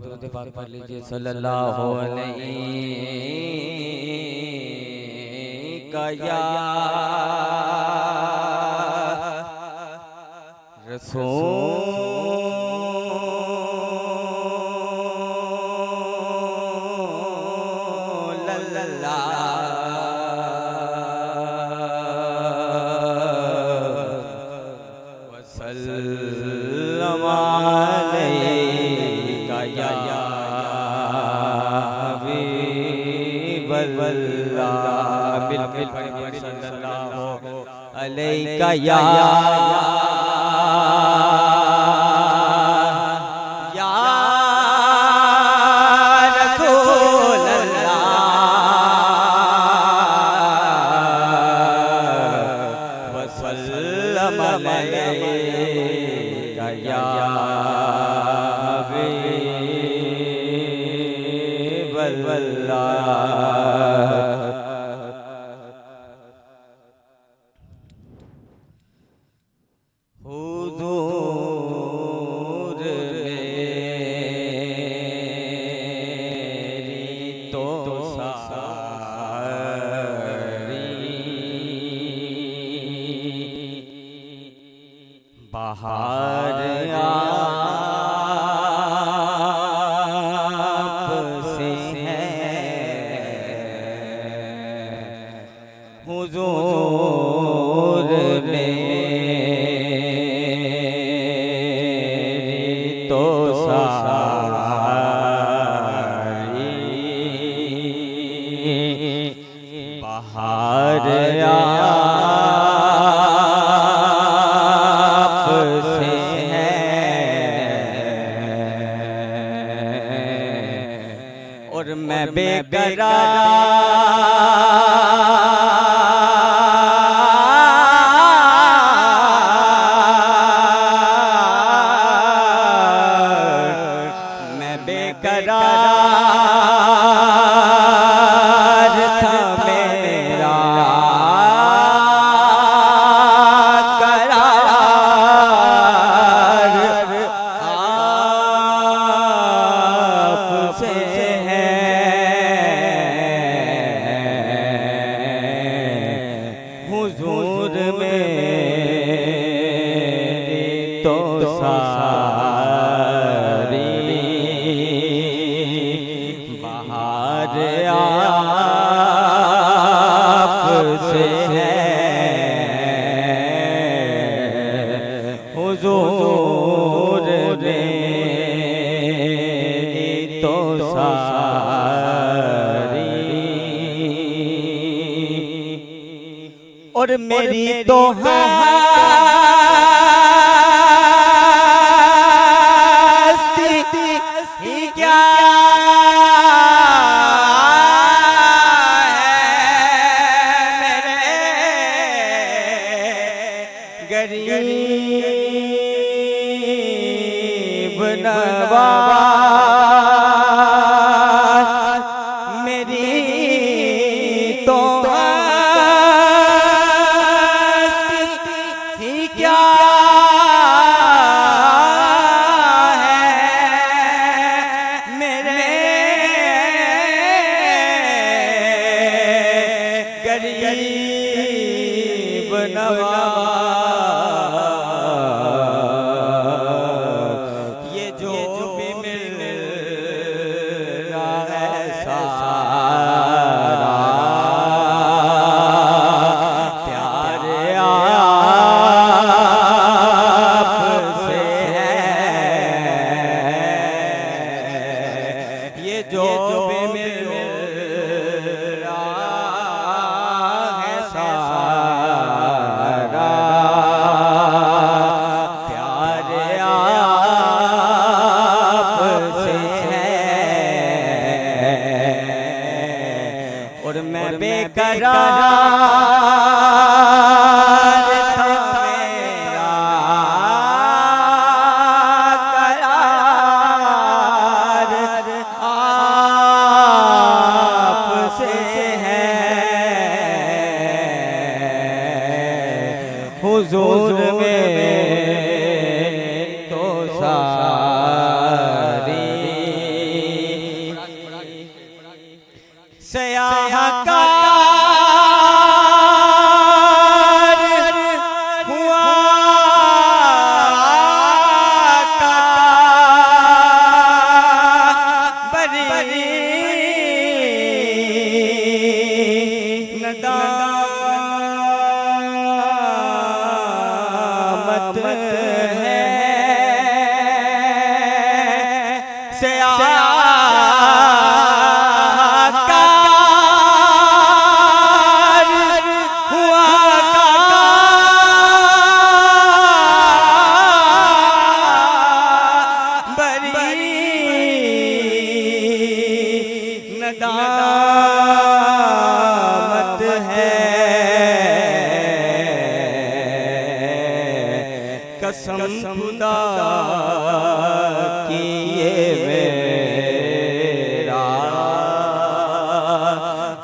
दुरूद पाक पढ़ लीजिए सल्लल्लाहु अलैहि या रसूल अल्लाह वसल्लम अलैका या हबीबल्लाह बिल्कुल सल्लल्लाहु अलैका या रसूल अल्लाह वसल्लम अलैका या हबीबल्लाह। हुजूर मेरी तो सारी बहार आपसे है। हुजूर मेरी तो सारी बहार आपसे है और मैं बेकरार था मेरा करार आपसे है। हुजूर मेरी तो सारी बहार आपसे है। हुजूर मेरी तो सारी और मेरी तो हस्ती ही क्या गरीब नवाज मेरी तो ही क्या है मेरे गरीब नवाज। ये जो भी मिल रहा है सारा प्यारे आपसे है। ये जो भी मिल रहा है सारा प्यारे आपसे है और मैं बेकरार था मेरा करार आपसे है। हुजूर में तो सारी से आकार हुआ बरी नदामत है कसम खुदा की ये मेरा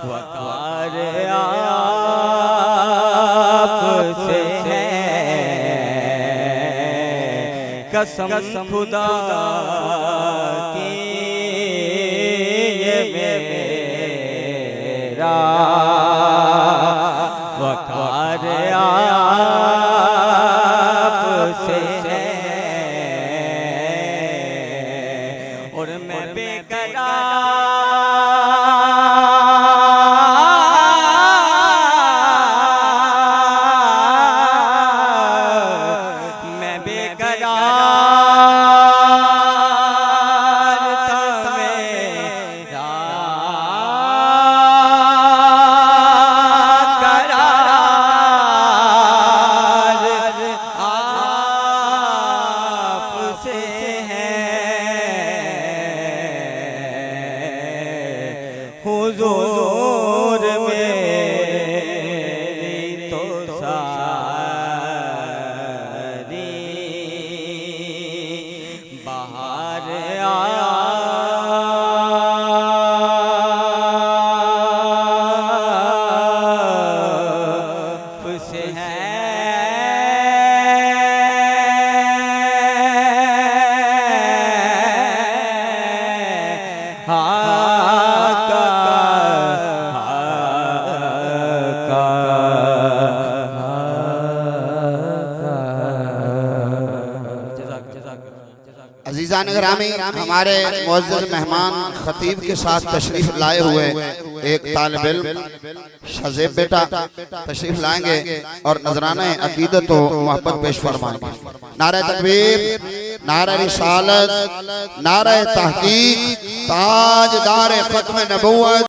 वकार आपसे है कसम खुदा की ये मेरा वकार आपसे है और मैं बेकरार था मेरा करार आपसे है हुजूर मेरी तो सारी बाहर आपसे है अजीज़ान ग्रामी, हमारे मुअज़्ज़ज़ मेहमान खतीब के साथ तशरीफ लाए हुए एक तालिब इल्म शज़ेब बेटा तशरीफ लाएंगे और नजराना अकीदत व मोहब्बत पेश फरमाएंगे। नारे तकबीर, नारे रिसालत, नारे तहकीक, ताजदार खत्म नबुव्वत।